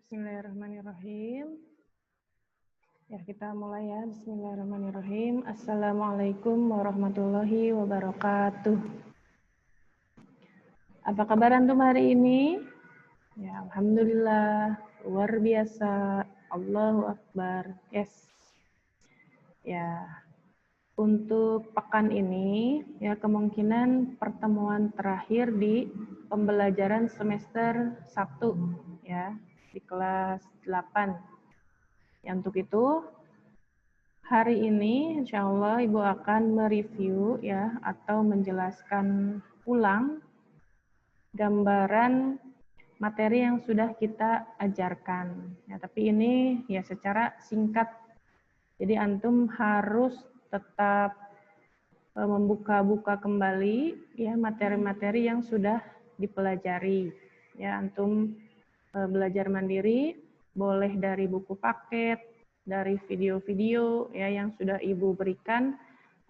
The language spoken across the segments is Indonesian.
Bismillahirrahmanirrahim. Ya, kita mulai ya. Bismillahirrahmanirrahim. Assalamualaikum warahmatullahi wabarakatuh. Apa kabar antum hari ini? Ya, alhamdulillah, luar biasa. Allahu Akbar. Yes. Ya, untuk pekan ini ya kemungkinan pertemuan terakhir di pembelajaran semester 1 ya, di kelas 8. Ya, untuk itu hari ini insya Allah Ibu akan mereview ya atau menjelaskan ulang gambaran materi yang sudah kita ajarkan. Ya, tapi ini ya secara singkat. Jadi antum harus tetap membuka-buka kembali ya materi-materi yang sudah dipelajari. Ya, antum belajar mandiri, boleh dari buku paket, dari video-video ya yang sudah Ibu berikan,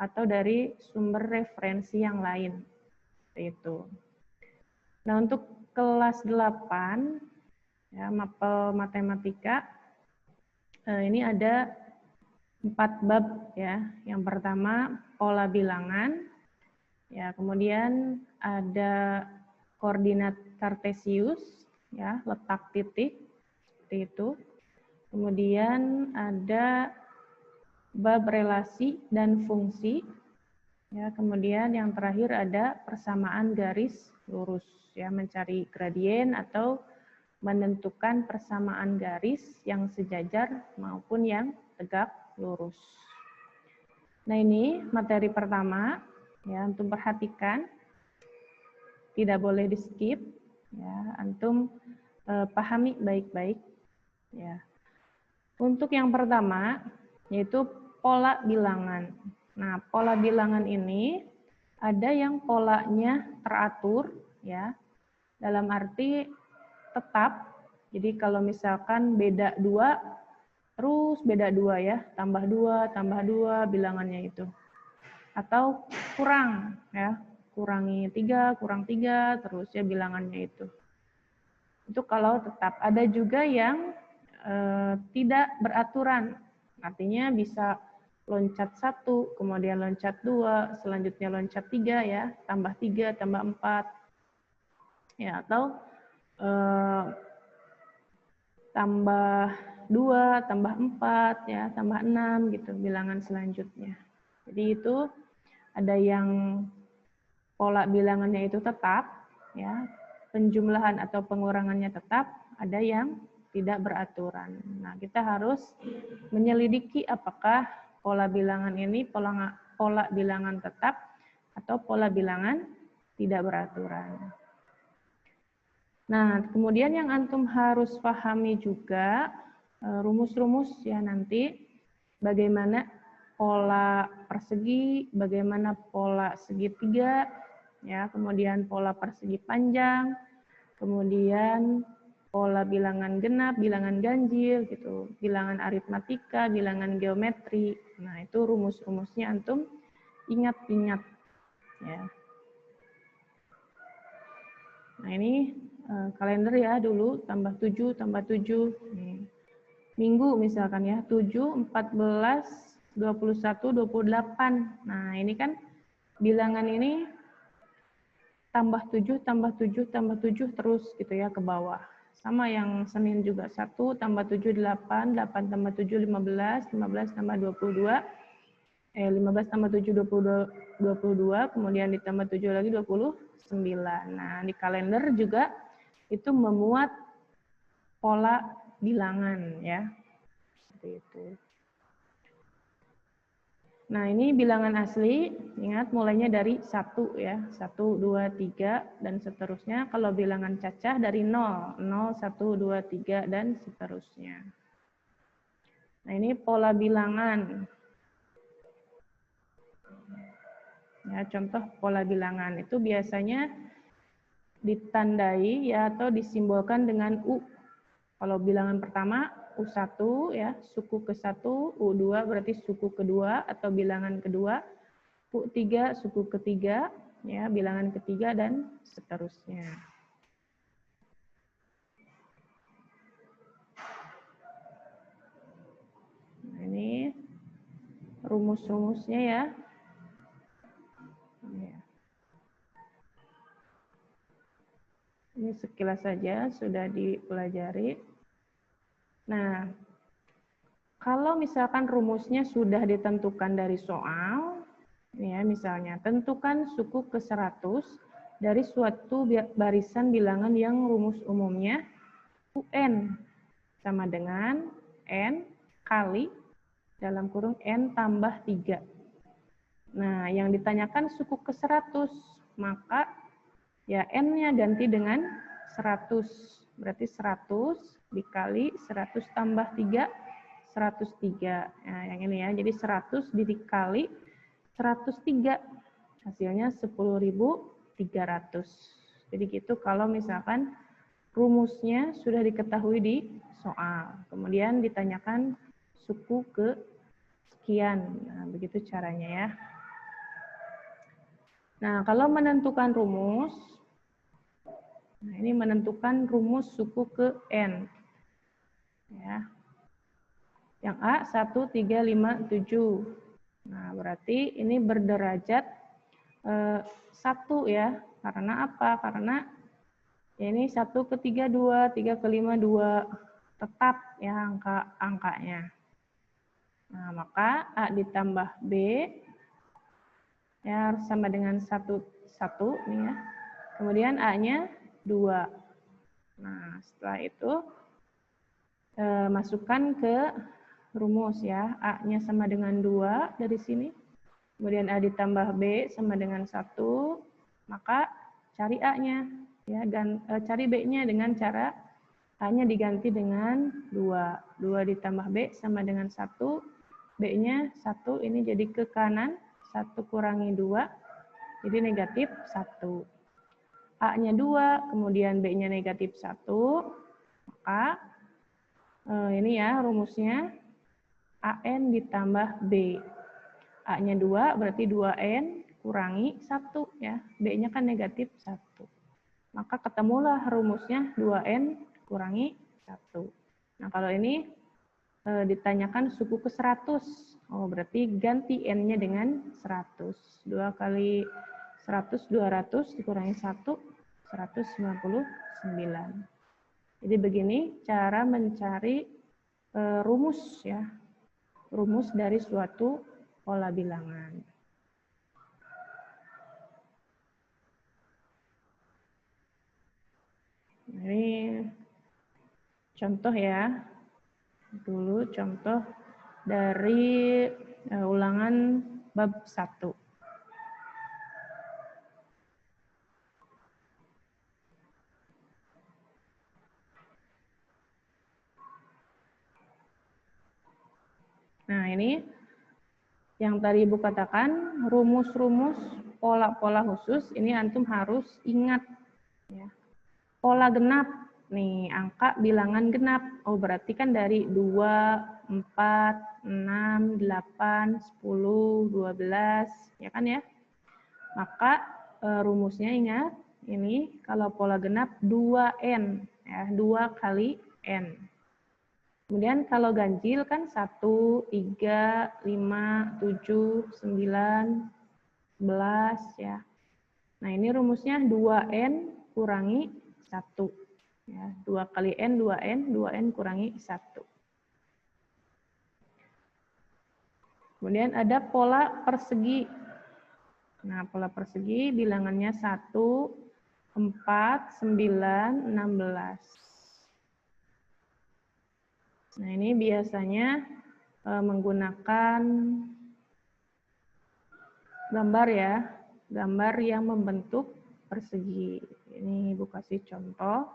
atau dari sumber referensi yang lain. Itu. Nah, untuk kelas 8, ya, mapel matematika, ini ada 4 bab ya. Yang pertama, pola bilangan. Ya, kemudian ada koordinat kartesius, ya, letak titik, seperti itu. Kemudian ada bab relasi dan fungsi. Ya, kemudian yang terakhir ada persamaan garis lurus, ya, mencari gradien atau menentukan persamaan garis yang sejajar maupun yang tegak lurus. Nah, ini materi pertama, ya, antum perhatikan, tidak boleh di skip, ya, antum pahami baik-baik, ya. Untuk yang pertama, yaitu pola bilangan. Nah, pola bilangan ini ada yang polanya teratur, ya, dalam arti tetap. Jadi kalau misalkan beda 2, terus beda 2 ya, tambah 2, bilangannya itu. Atau kurang, ya, kurangi 3, kurang 3, terus ya bilangannya itu. Itu kalau tetap. Ada juga yang tidak beraturan, artinya bisa loncat 1, kemudian loncat 2, selanjutnya loncat 3 ya, tambah 3, tambah 4, ya, atau tambah 2, tambah 4, ya, tambah 6 gitu, bilangan selanjutnya. Jadi itu ada yang pola bilangannya itu tetap, ya, penjumlahan atau pengurangannya tetap, ada yang tidak beraturan. Nah, kita harus menyelidiki apakah pola bilangan ini pola bilangan tetap atau pola bilangan tidak beraturan. Nah, kemudian yang antum harus pahami juga rumus-rumus ya nanti bagaimana pola persegi, bagaimana pola segitiga, ya, kemudian pola persegi panjang, kemudian pola bilangan genap, bilangan ganjil, gitu, bilangan aritmatika, bilangan geometri. Nah, itu rumus-rumusnya antum ingat-ingat, ya. Nah, ini kalender ya dulu, tambah 7, tambah 7. Nih. Minggu misalkan ya, 7, 14, 21, 28. Nah, ini kan bilangan ini tambah 7, tambah 7, tambah 7 terus gitu ya ke bawah. Sama yang Senin juga, 1 tambah 7, 8, 8 tambah 7, 15, 15 tambah 22, 15 tambah 7, 22, kemudian ditambah 7 lagi 29. Nah, di kalender juga itu memuat pola bilangan ya. Seperti itu. Nah, ini bilangan asli, ingat mulainya dari 1 ya, 1, 2, 3, dan seterusnya. Kalau bilangan cacah dari 0, 0, 1, 2, 3, dan seterusnya. Nah, ini pola bilangan. Ya, contoh pola bilangan itu biasanya ditandai ya atau disimbolkan dengan U. Kalau bilangan pertama U1 ya, suku ke-1, U2 berarti suku kedua atau bilangan kedua, U3 suku ketiga, ya, bilangan ketiga, dan seterusnya. rumus-rumusnya ya. Ini sekilas saja sudah dipelajari. Nah, kalau misalkan rumusnya sudah ditentukan dari soal, ya misalnya tentukan suku ke-100 dari suatu barisan bilangan yang rumus umumnya UN sama dengan N kali dalam kurung N tambah 3. Nah, yang ditanyakan suku ke-100, maka ya N-nya ganti dengan 100. Berarti 100 dikali 100 tambah 3, 103. Nah, yang ini ya. Jadi 100 dikali 103. Hasilnya 10.300. Jadi gitu kalau misalkan rumusnya sudah diketahui di soal. Kemudian ditanyakan suku ke sekian. Nah, begitu caranya ya. Nah, kalau menentukan rumus, nah ini menentukan rumus suku ke N. Ya. Yang A 1, 3, 5, 7. Nah, berarti ini berderajat 1 ya. Karena apa? Karena ya ini 1 ke 3, 2, 3 ke 5, 2. Tetap ya angkanya. Nah, maka A ditambah B ya harus sama dengan 1 nih ya. Kemudian A-nya 2. Nah, setelah itu masukkan ke rumus ya. A-nya sama dengan 2 dari sini. Kemudian A ditambah B sama dengan 1. Maka cari A-nya ya, cari B-nya dengan cara A-nya diganti dengan 2. 2 ditambah B sama dengan 1. B-nya 1 ini jadi ke kanan. 1 kurangi 2, jadi negatif 1. A-nya 2, kemudian B-nya negatif 1. Maka ini ya rumusnya AN ditambah B. A-nya 2, berarti 2N kurangi 1 ya. B-nya kan negatif 1. Maka ketemulah rumusnya 2N kurangi 1. Nah, kalau ini ditanyakan suku ke 100. Oh, berarti ganti N-nya dengan 100. 2 kali 100, 200 dikurangi 1, 199. Jadi begini cara mencari rumus ya. Rumus dari suatu pola bilangan. Ini contoh ya. Dulu contoh dari ulangan bab 1. Nah, ini yang tadi Ibu katakan, rumus-rumus pola-pola khusus, ini antum harus ingat. Ya. Pola genap, nih angka bilangan genap. Oh, berarti kan dari 2, 4, 6, 8, 10, 12, ya kan ya? Maka rumusnya ingat, ini kalau pola genap 2N, ya, 2 kali N. Kemudian kalau ganjil kan 1, 3, 5, 7, 9, 11 ya. Nah, ini rumusnya 2N kurangi 1. Ya, 2 kali N, 2N, 2N kurangi 1. Kemudian ada pola persegi. Nah, pola persegi bilangannya 1, 4, 9, 16. Nah, ini biasanya menggunakan gambar ya, gambar yang membentuk persegi. Ini Ibu kasih contoh.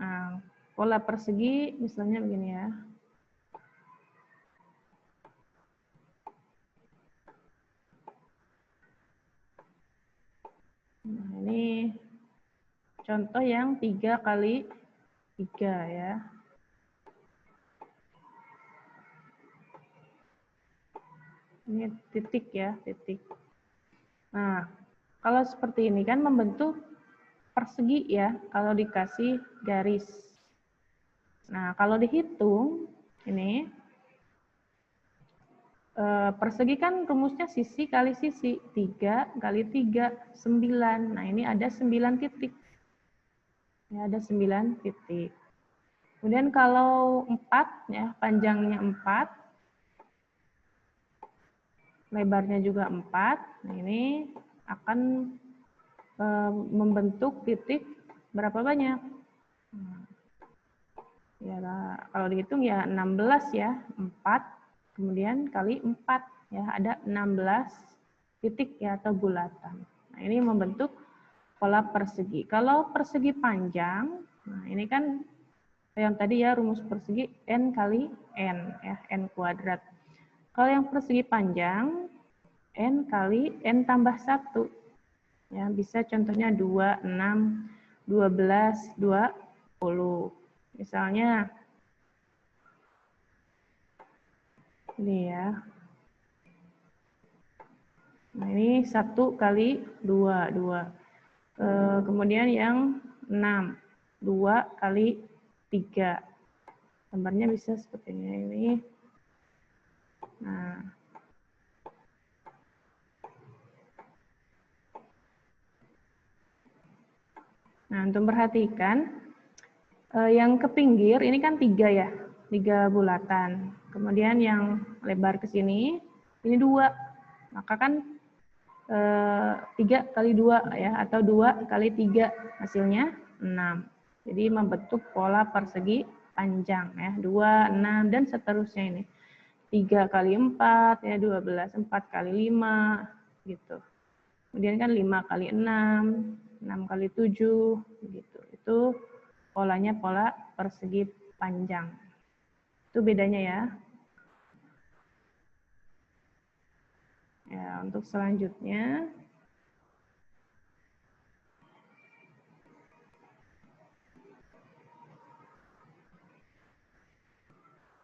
Nah, pola persegi misalnya begini ya. Nah, ini contoh yang 3 kali 3 ya. Ini titik ya, titik. Nah, kalau seperti ini kan membentuk persegi ya, kalau dikasih garis. Nah, kalau dihitung, ini persegi kan rumusnya sisi kali sisi, 3 kali 3, 9. Nah, ini ada 9 titik. Ya, ada 9 titik. Kemudian kalau 4, ya, panjangnya 4, lebarnya juga 4. Nah, ini akan membentuk titik berapa banyak? Ya, kalau dihitung ya 16 ya, 4 kemudian kali 4 ya, ada 16 titik ya atau bulatan. Nah, ini membentuk pola persegi. Kalau persegi panjang, nah ini kan yang tadi ya rumus persegi n kali n ya, n kuadrat. Kalau yang persegi panjang n kali n tambah 1. Ya, bisa contohnya 2, 6, 12, 20. Misalnya ini ya. Nah, ini 1 kali 2, 2. Kemudian yang 6, 2 kali 3. Gambarnya bisa seperti ini. Nah, untuk perhatikan, yang ke pinggir ini kan 3 ya, 3 bulatan. Kemudian yang lebar ke sini, ini 2. Maka kan 3 kali 2 ya, atau 2 kali 3, hasilnya 6. Jadi membentuk pola persegi panjang ya, 2, 6, dan seterusnya ini. 3 kali 4 ya, 12, 4 kali 5 gitu. Kemudian kan 5 kali 6, 6 kali 7 gitu. Itu polanya pola persegi panjang. Itu bedanya ya. Ya, untuk selanjutnya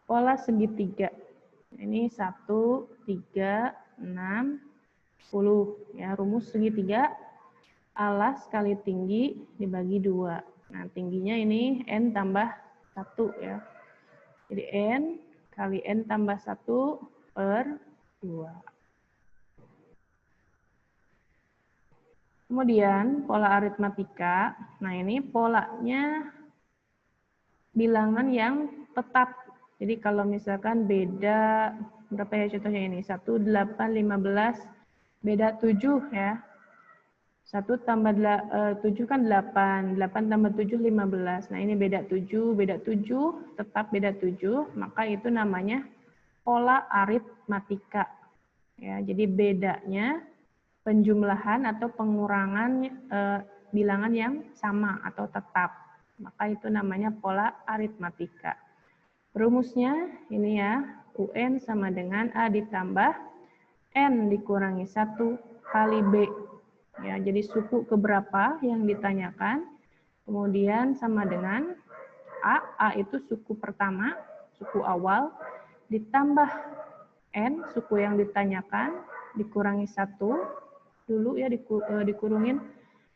pola segitiga. Ini 1, 3, 6, 10. Ya, rumus segitiga alas kali tinggi dibagi 2. Nah, tingginya ini n tambah 1 ya. Jadi n kali n tambah 1 per 2. Kemudian pola aritmatika. Nah, ini polanya bilangan yang tetap. Jadi kalau misalkan beda berapa ya contohnya ini? 1, 8, 15, beda 7 ya. 1 tambah 7 kan 8, 8 tambah 7, 15. Nah, ini beda 7, tetap beda 7, maka itu namanya pola aritmatika. Ya, jadi bedanya penjumlahan atau pengurangan bilangan yang sama atau tetap. Maka itu namanya pola aritmatika. Rumusnya ini ya, UN sama dengan A ditambah N dikurangi 1 kali B. Ya, jadi suku keberapa yang ditanyakan, kemudian sama dengan A itu suku pertama, suku awal, ditambah N, suku yang ditanyakan, dikurangi 1, dulu ya dikurungin,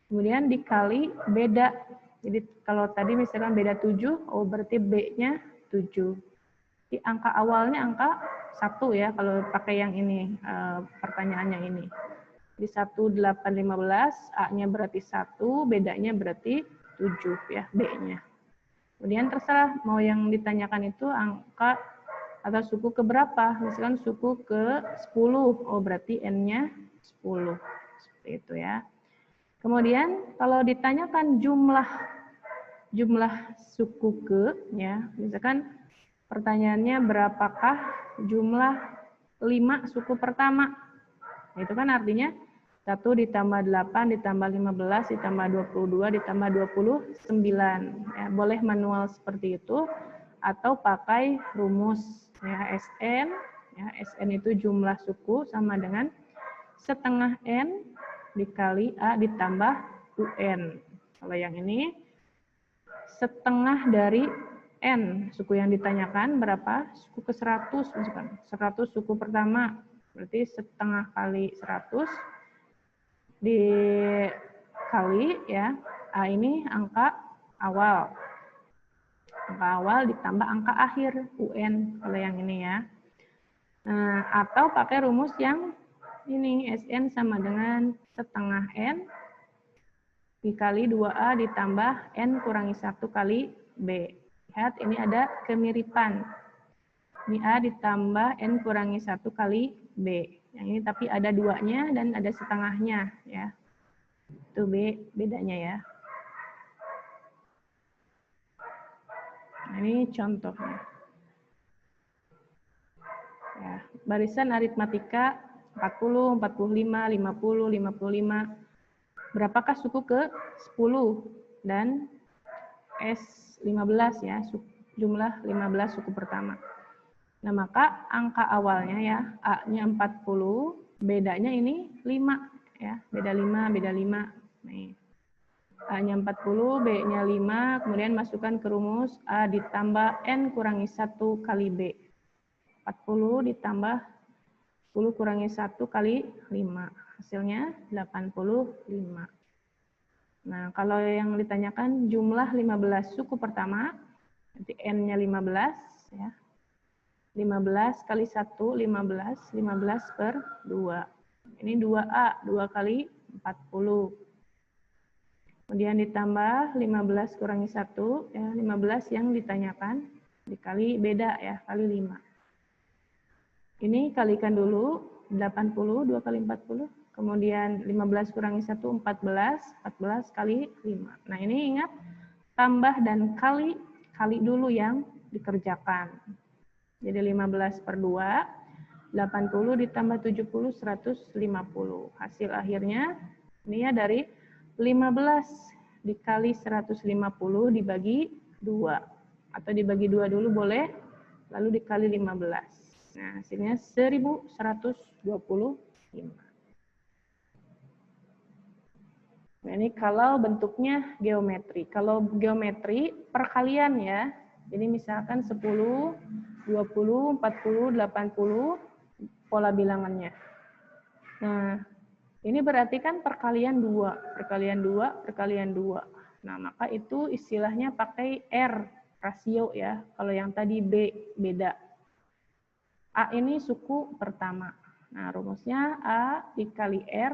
kemudian dikali beda. Jadi kalau tadi misalkan beda 7, oh berarti B-nya 7. Di angka awalnya angka 1 ya, kalau pakai yang ini, pertanyaannya ini. Di 1, 8, 15, A-nya berarti 1, bedanya berarti 7 ya, B-nya. Kemudian terserah mau yang ditanyakan itu angka atau suku ke berapa. Misalkan suku ke 10, oh berarti N-nya 10. Seperti itu ya. Kemudian kalau ditanyakan jumlah suku ke, ya, misalkan pertanyaannya berapakah jumlah 5 suku pertama. Itu kan artinya 1 ditambah 8 ditambah 15 ditambah 22 ditambah 29. Ya, boleh manual seperti itu atau pakai rumus ya, SN. Ya, SN itu jumlah suku sama dengan setengah N dikali A ditambah UN. Kalau yang ini setengah dari N, suku yang ditanyakan berapa? Suku ke 100 misalkan. 100 suku pertama, berarti setengah kali 100 dikali ya, A ini angka awal. Angka awal ditambah angka akhir, UN, kalau yang ini ya. Nah, atau pakai rumus yang ini, SN sama dengan setengah N dikali 2A ditambah N kurangi 1 kali B. Lihat, ini ada kemiripan. Ini A ditambah N kurangi 1 kali B. Yang ini tapi ada 2-nya dan ada setengahnya. Ya. Itu B bedanya ya. Nah, ini contohnya. Ya, barisan aritmatika 40, 45, 50, 55. Berapakah suku ke 10 dan S15 ya, jumlah 15 suku pertama. Nah, maka angka awalnya ya, A-nya 40, bedanya ini 5 ya, beda 5, beda 5. Nih. A-nya 40, B-nya 5, kemudian masukkan ke rumus A ditambah N kurangi 1 kali B. 40 ditambah 10 kurangi 1 kali 5. Hasilnya 85. Nah, kalau yang ditanyakan jumlah 15 suku pertama, nanti N-nya 15. Ya. 15 kali 1, 15. 15 per 2. Ini 2A, 2 kali 40. Kemudian ditambah 15 kurangi 1, ya, 15 yang ditanyakan, dikali beda ya, kali 5. Ini kalikan dulu, 80, 2 kali 40. Kemudian 15 kurangi 1, 14. 14 kali 5. Nah, ini ingat, tambah dan kali dulu yang dikerjakan. Jadi 15 per 2, 80 ditambah 70, 150. Hasil akhirnya, ini ya dari 15 dikali 150 dibagi 2. Atau dibagi 2 dulu boleh, lalu dikali 15. Nah, hasilnya 1125. Nah, ini kalau bentuknya geometri. Kalau geometri perkalian ya. Jadi misalkan 10, 20, 40, 80 pola bilangannya. Nah, ini berarti kan perkalian 2, perkalian 2, perkalian 2. Nah, maka itu istilahnya pakai R, rasio ya. Kalau yang tadi B, beda. A ini suku pertama. Nah, rumusnya A dikali R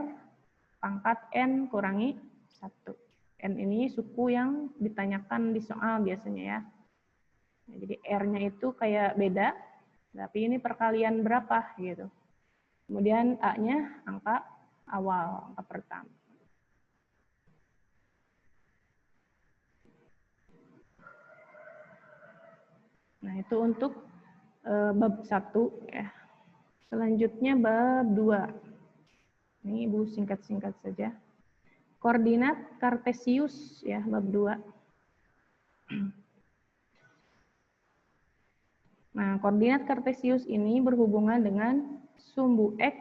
pangkat N kurangi 1. N ini suku yang ditanyakan di soal biasanya ya. Nah, jadi R-nya itu kayak beda, tapi ini perkalian berapa gitu. Kemudian A-nya angka awal, angka pertama. Nah, itu untuk bab 1 ya. Selanjutnya bab 2. Ini Ibu singkat-singkat saja. Koordinat kartesius ya, bab 2. Nah, koordinat kartesius ini berhubungan dengan sumbu X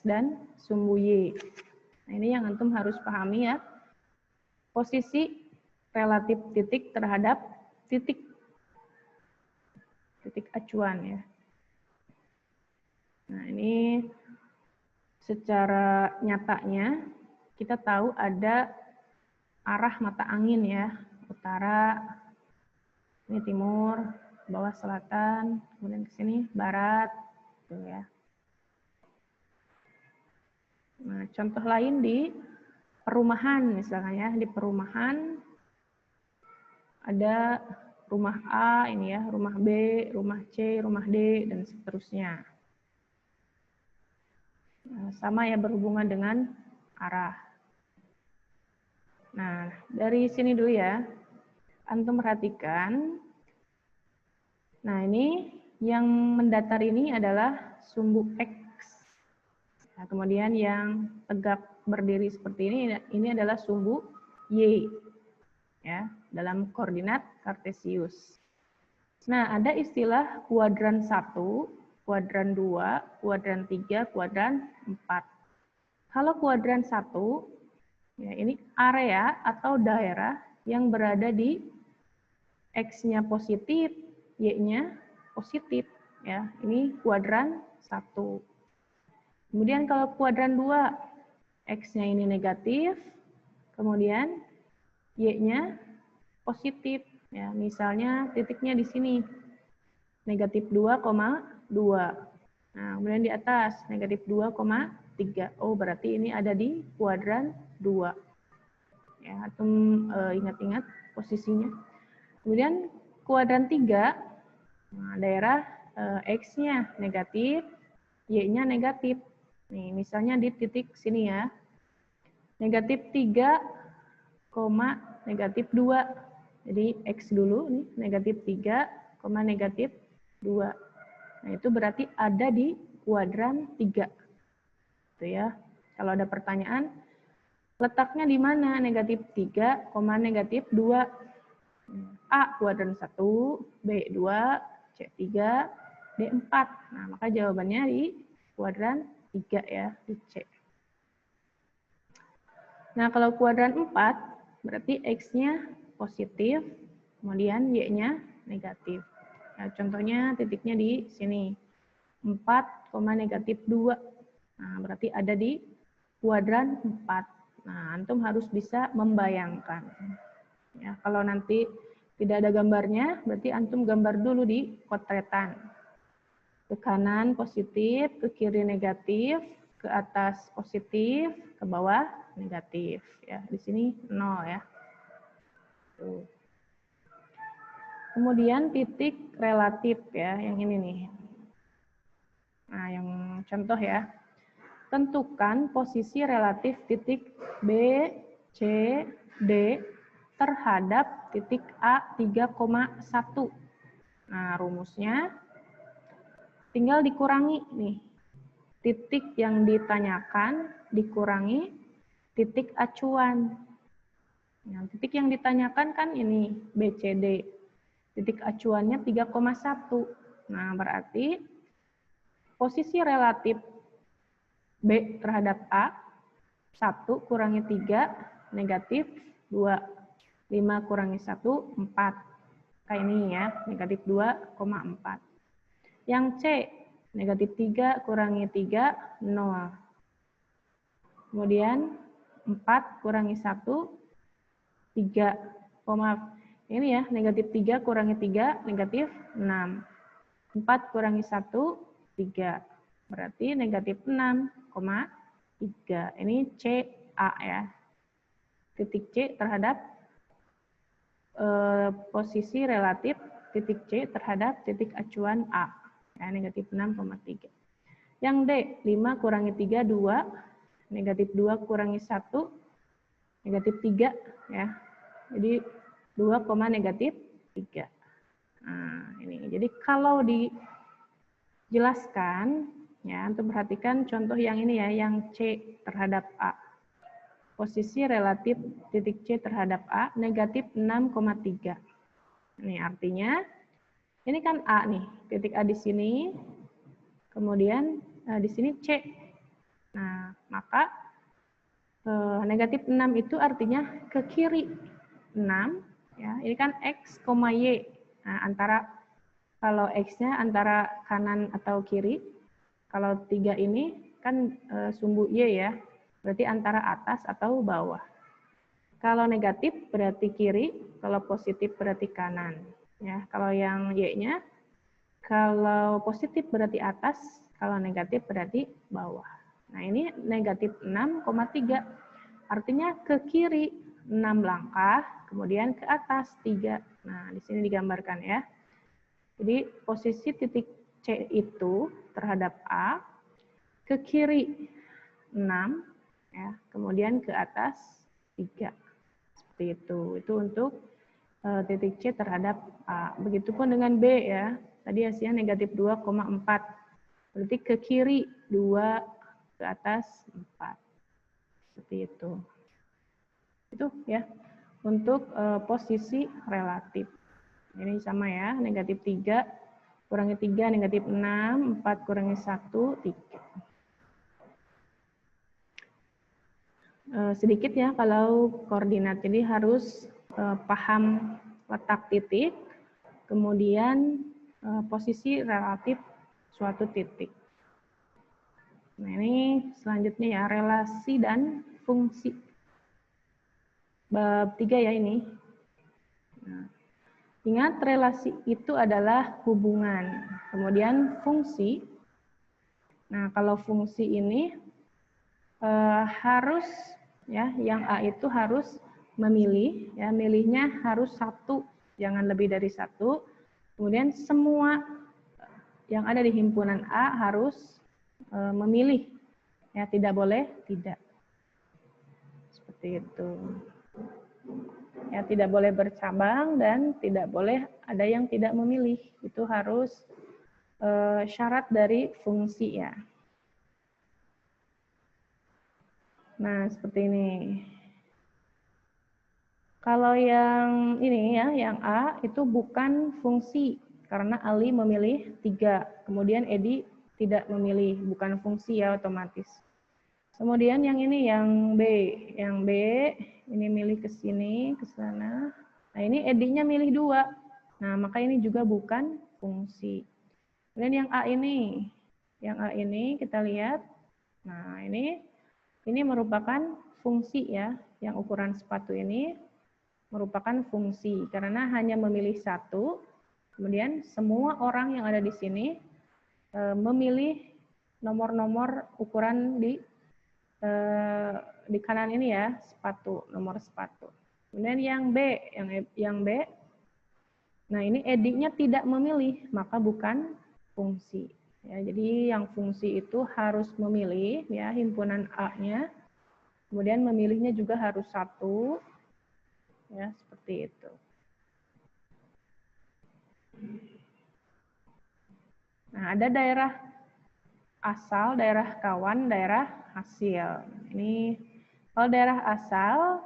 dan sumbu Y. Nah, ini yang antum harus pahami ya. Posisi relatif titik terhadap titik acuan ya. Nah, ini secara nyatanya kita tahu ada arah mata angin ya, utara, ini timur, bawah selatan, kemudian ke sini barat, gitu ya. Nah, contoh lain di perumahan misalnya ya, di perumahan ada rumah A ini ya, rumah B, rumah C, rumah D, dan seterusnya. Nah, sama ya, berhubungan dengan arah. Nah, dari sini dulu ya, antum perhatikan. Nah, ini yang mendatar ini adalah sumbu X. Nah, kemudian yang tegak berdiri seperti ini adalah sumbu Y. Ya, dalam koordinat kartesius. Nah, ada istilah kuadran 1, kuadran 2, kuadran 3, kuadran 4. Kalau kuadran 1, ya, ini area atau daerah yang berada di X-nya positif, Y-nya positif. Ya, ini kuadran 1. Kemudian kalau kuadran 2, X-nya ini negatif, kemudian Y-nya positif. Ya, misalnya titiknya di sini, negatif 2,2. Nah, kemudian di atas, negatif 2,3. Oh, berarti ini ada di kuadran 2. Ya, antum ingat-ingat posisinya. Kemudian kuadran 3, nah, daerah X-nya negatif, Y-nya negatif. Nih, misalnya di titik sini ya, negatif 3, negatif 2. Jadi X dulu, nih, negatif 3, negatif 2. Nah, itu berarti ada di kuadran 3. Gitu ya. Kalau ada pertanyaan, letaknya di mana? Negatif 3, negatif 2. A kuadran 1, B 2, C 3, D 4. Nah, maka jawabannya di kuadran 3 ya, di C. Nah, kalau kuadran 4, berarti X-nya positif, kemudian Y-nya negatif. Nah, contohnya titiknya di sini, 4, negatif 2. Nah, berarti ada di kuadran 4. Nah, antum harus bisa membayangkan. Ya, kalau nanti tidak ada gambarnya, berarti antum gambar dulu di potretan. Ke kanan positif, ke kiri negatif, ke atas positif, ke bawah negatif. Ya, di sini 0 ya. Tuh. Kemudian titik relatif ya, yang ini nih. Nah, yang contoh ya. Tentukan posisi relatif titik B, C, D terhadap titik A 3,1. Nah, rumusnya tinggal dikurangi nih. Titik yang ditanyakan dikurangi titik acuan. Nah, titik yang ditanyakan kan ini BCD. Titik acuannya 3,1. Nah, berarti posisi relatif B terhadap A 1 kurangi 3 negatif 2. 5 kurangi 1 4. Kayak ini ya, negatif 2,4. Yang C negatif 3 kurangi 3, 0. Kemudian 4 kurangi 1, 3. Ini ya, negatif 3 kurangi 3, negatif 6. 4 kurangi 1, 3. Berarti negatif 6,3. Ini CA ya. Titik C terhadap posisi relatif titik C terhadap titik acuan A. Ya, negatif 6,3. Yang D, 5 kurangi 3, 2. Negatif 2 kurangi 1, negatif 3. Ya. Jadi 2, negatif 3. Nah, ini. Jadi kalau dijelaskan, ya, untuk perhatikan contoh yang ini ya, yang C terhadap A. Posisi relatif titik C terhadap A, negatif 6,3. Ini artinya, ini kan A nih, titik A di sini, kemudian di sini C. Nah, maka negatif 6 itu artinya ke kiri 6, ya. Ini kan X, Y. Nah, antara kalau X-nya antara kanan atau kiri, kalau 3 ini kan sumbu Y ya, berarti antara atas atau bawah. Kalau negatif berarti kiri, kalau positif berarti kanan. Ya, kalau yang Y-nya, kalau positif berarti atas, kalau negatif berarti bawah. Nah, ini negatif 6,3. Artinya ke kiri 6 langkah, kemudian ke atas 3. Nah, di sini digambarkan ya. Jadi posisi titik C itu terhadap A, ke kiri 6, ya, kemudian ke atas 3. Seperti itu. Itu untuk titik C terhadap A. Begitupun dengan B ya. Tadi hasilnya negatif 2,4. Berarti ke kiri 2, ke atas 4. Seperti itu. Itu ya untuk posisi relatif. Ini sama ya, negatif 3 kurangi 3, negatif 6, 4 kurangi 1, 3. Sedikit ya kalau koordinat, jadi harus paham letak titik, kemudian posisi relatif suatu titik. Nah, ini selanjutnya ya, relasi dan fungsi. Bab 3 ya ini. Nah, ingat, relasi itu adalah hubungan. Kemudian fungsi. Nah, kalau fungsi ini harus ya, yang A itu harus memilih, ya, milihnya harus satu, jangan lebih dari satu. Kemudian semua yang ada di himpunan A harus memilih, ya, tidak boleh tidak. Seperti itu. Ya, tidak boleh bercabang dan tidak boleh ada yang tidak memilih. Itu harus syarat dari fungsi ya. Nah, seperti ini. Kalau yang ini ya, yang A itu bukan fungsi karena Ali memilih 3. Kemudian Edi tidak memilih, bukan fungsi ya otomatis. Kemudian yang ini yang B. Yang B ini milih ke sini, ke sana. Nah, ini Edinya milih 2. Nah, maka ini juga bukan fungsi. Kemudian yang A ini. Yang A ini kita lihat. Nah, ini merupakan fungsi ya. Yang ukuran sepatu ini merupakan fungsi karena hanya memilih satu, kemudian semua orang yang ada di sini memilih nomor-nomor ukuran di kanan ini ya, sepatu, nomor sepatu. Kemudian yang B, yang B, nah ini Edi-nya tidak memilih, maka bukan fungsi. Ya, jadi yang fungsi itu harus memilih ya, himpunan A-nya, kemudian memilihnya juga harus satu. Ya, seperti itu. Nah, ada daerah asal, daerah kawan, daerah hasil. Ini kalau daerah asal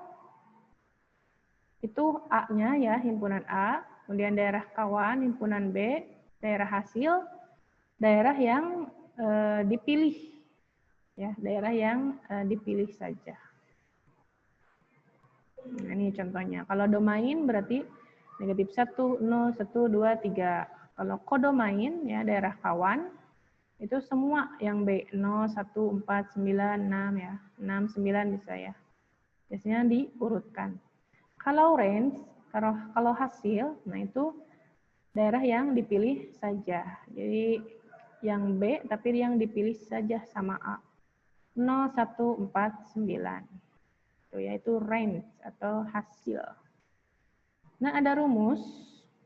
itu A-nya ya, himpunan A, kemudian daerah kawan, himpunan B, daerah hasil, daerah yang dipilih. Ya, daerah yang dipilih saja. Nah, ini contohnya. Kalau domain berarti negatif 1, 0, 1, 2, 3. Kalau kodomain, ya, daerah kawan, itu semua yang B, 0, 1, 4, 9, 6, ya. 6, 9 bisa ya. Biasanya diurutkan. Kalau range, kalau hasil, nah itu daerah yang dipilih saja. Jadi yang B, tapi yang dipilih saja sama A. 0, 1, 4, 9. Yaitu range atau hasil. Nah, ada rumus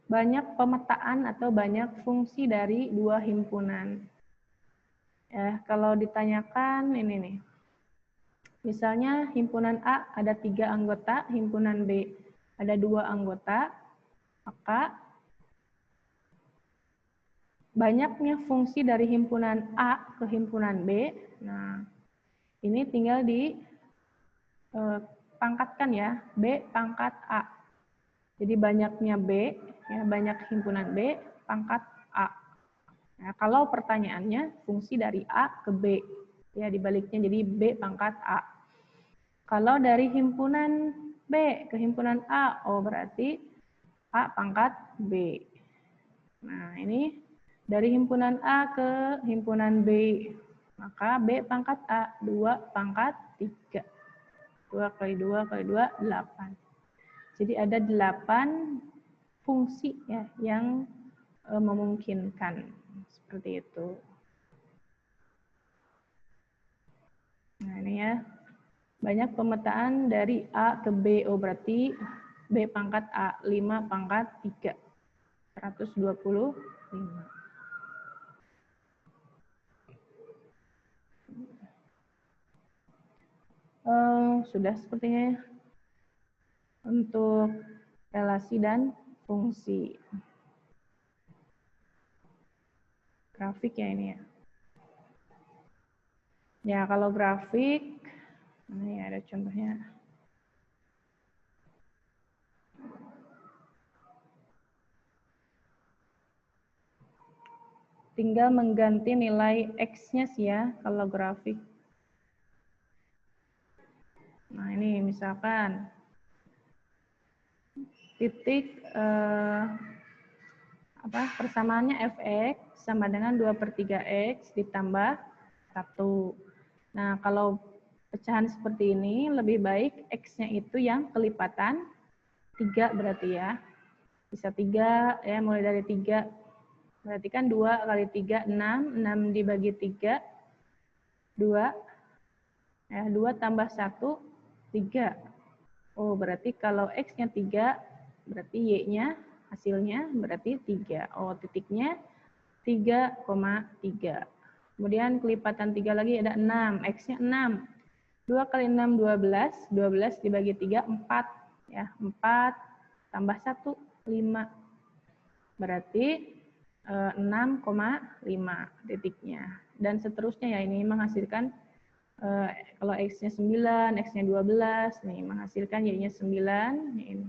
banyak pemetaan atau banyak fungsi dari dua himpunan. Ya, kalau ditanyakan ini nih. Misalnya himpunan A ada 3 anggota, himpunan B ada 2 anggota, maka banyaknya fungsi dari himpunan A ke himpunan B. Nah, ini tinggal pangkatkan ya, B pangkat A. Jadi banyaknya B, ya, banyak himpunan B, pangkat A. Nah, kalau pertanyaannya fungsi dari A ke B, ya dibaliknya jadi B pangkat A. Kalau dari himpunan B ke himpunan A, oh berarti A pangkat B. Nah, ini dari himpunan A ke himpunan B, maka B pangkat A, 2 pangkat 3. 2 kali 2 kali 2, 8. Jadi ada 8 fungsi ya yang memungkinkan seperti itu. Nah, ini ya. Banyak pemetaan dari A ke B, oh berarti B pangkat A, 5 pangkat 3. 125. Sudah sepertinya untuk relasi dan fungsi. Grafik ya ini ya. Ya, kalau grafik, ini ada contohnya. Tinggal mengganti nilai X-nya sih ya, kalau grafik. Nah, ini misalkan titik persamaannya fx sama dengan 2/3x ditambah 1. Nah, kalau pecahan seperti ini lebih baik X-nya itu yang kelipatan 3 berarti ya. Bisa 3 ya, mulai dari 3. Berarti kan 2 kali 3, 6. 6 dibagi 3, 2. Ya, 2 tambah 1, 3. Oh, berarti kalau X-nya 3, berarti Y-nya hasilnya berarti 3. Oh, titiknya 3,3. Kemudian kelipatan 3 lagi ada 6. X-nya 6. 2 kali 6, 12. 12 dibagi 3, 4. Ya, 4 tambah 1, 5. Berarti 6,5 titiknya. Dan seterusnya ya, ini menghasilkan kalau X-nya 9, X-nya 12, nih menghasilkan Y-nya 9. Ini.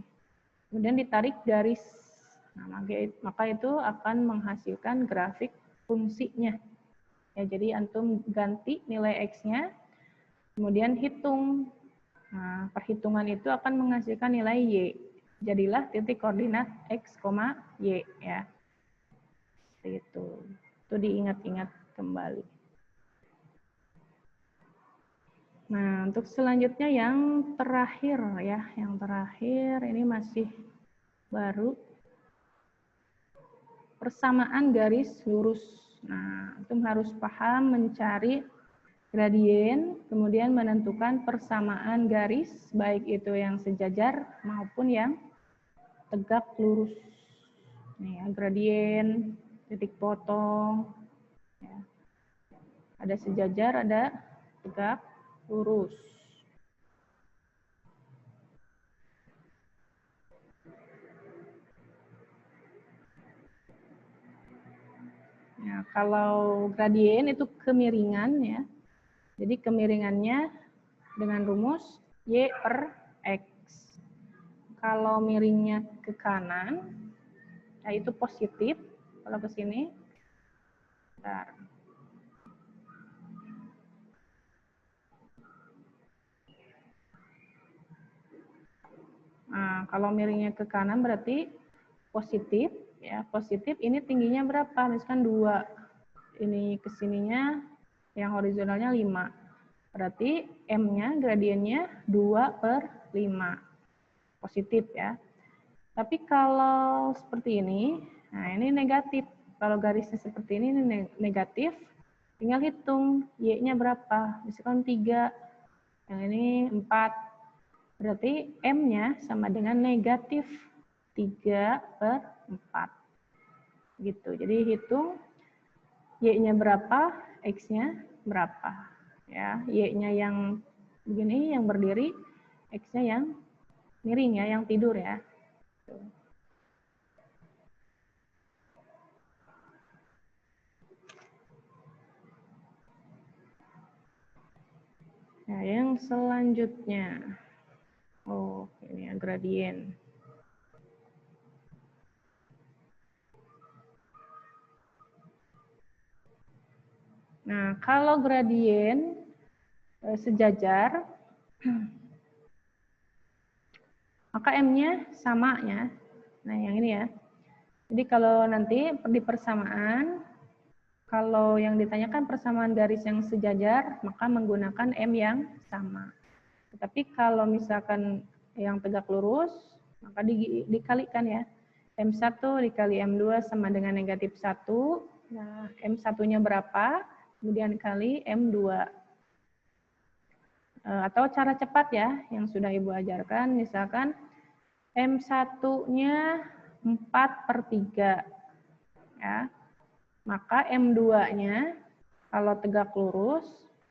Kemudian ditarik garis. Nah, maka itu akan menghasilkan grafik fungsinya. Ya, jadi antum ganti nilai X-nya, kemudian hitung. Nah, perhitungan itu akan menghasilkan nilai Y. Jadilah titik koordinat X, Y. Ya. Seperti itu. Itu diingat-ingat kembali. Nah, untuk selanjutnya yang terakhir ya. Yang terakhir ini masih baru. Persamaan garis lurus. Nah, antum harus paham mencari gradien, kemudian menentukan persamaan garis, baik itu yang sejajar maupun yang tegak lurus. Nih, ya, gradien, titik potong. Ya. Ada sejajar, ada tegak lurus. Nah, kalau gradien itu kemiringan ya. Jadi kemiringannya dengan rumus Y per X. Kalau miringnya ke kanan, ya itu positif. Kalau ke sini, bentar. Nah, kalau miringnya ke kanan berarti positif. Ya, positif ini tingginya berapa? Misalkan 2. Ini ke sininya yang horizontalnya 5. Berarti M-nya, gradiennya 2 per 5. Positif ya. Tapi kalau seperti ini, nah ini negatif. Kalau garisnya seperti ini negatif, tinggal hitung Y-nya berapa. Misalkan 3, yang ini 4. Berarti M-nya sama dengan negatif 3 per 4. Gitu. Jadi hitung Y-nya berapa, X-nya berapa. Ya, Y-nya yang begini, yang berdiri, X-nya yang miring ya, yang tidur ya. Nah, yang selanjutnya. Oh, ini ya, gradien. Nah, kalau gradien sejajar, maka M-nya sama ya. Nah, yang ini ya. Jadi kalau nanti di persamaan, kalau yang ditanyakan persamaan garis yang sejajar, maka menggunakan M yang sama. Tetapi kalau misalkan yang tegak lurus, maka dikalikan ya. M1 dikali M2 sama dengan negatif 1. Nah, M1-nya berapa? Kemudian kali M2. Atau cara cepat ya, yang sudah Ibu ajarkan, misalkan M1-nya 4 per 3. Ya. Maka M2-nya kalau tegak lurus,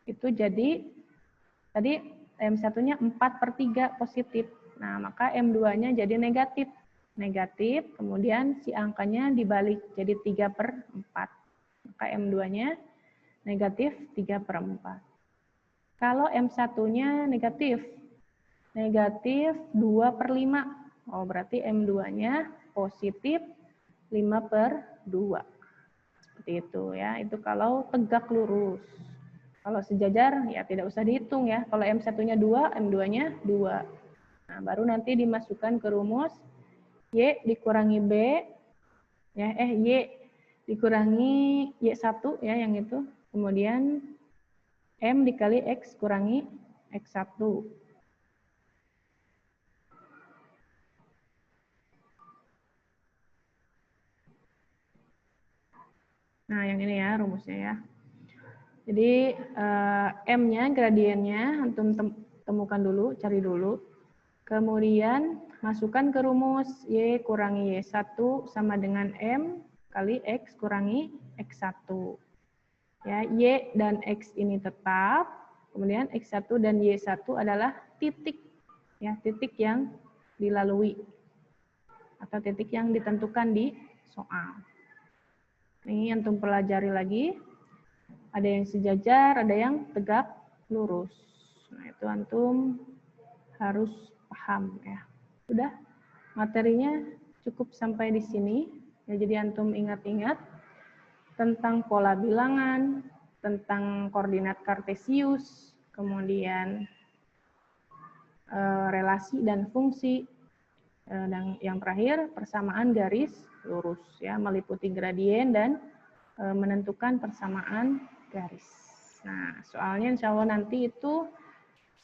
itu jadi, tadi M1-nya 4 per 3 positif. Nah, maka M2-nya jadi negatif. Negatif, kemudian si angkanya dibalik, jadi 3 per 4. Maka M2-nya negatif 3 per 4. Kalau M1-nya negatif, negatif 2 per 5. Oh, berarti M2-nya positif 5 per 2. Seperti itu ya, itu kalau tegak lurus. Kalau sejajar ya tidak usah dihitung ya. Kalau M1-nya 2, M2-nya 2. Nah, baru nanti dimasukkan ke rumus Y dikurangi B, ya Y dikurangi Y1 ya yang itu. Kemudian M dikali X kurangi X1. Nah, yang ini ya rumusnya ya. Jadi M-nya, gradiennya, antum temukan dulu, cari dulu. Kemudian masukkan ke rumus Y kurangi Y1 sama dengan M kali X kurangi X1. Ya, Y dan X ini tetap, kemudian X1 dan Y1 adalah titik, ya, titik yang dilalui atau titik yang ditentukan di soal. Ini antum pelajari lagi. Ada yang sejajar, ada yang tegak lurus. Nah, itu antum harus paham ya. Sudah, materinya cukup sampai di sini. Ya, jadi antum ingat-ingat tentang pola bilangan, tentang koordinat kartesius, kemudian relasi dan fungsi, dan yang terakhir persamaan garis lurus ya, meliputi gradien dan menentukan persamaan garis. Nah, soalnya insya Allah nanti itu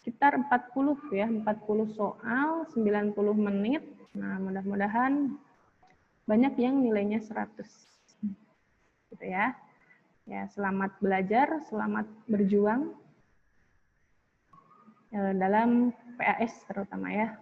sekitar 40 ya, 40 soal, 90 menit. Nah, mudah-mudahan banyak yang nilainya 100. Gitu ya. Ya, selamat belajar, selamat berjuang dalam PAS terutama ya.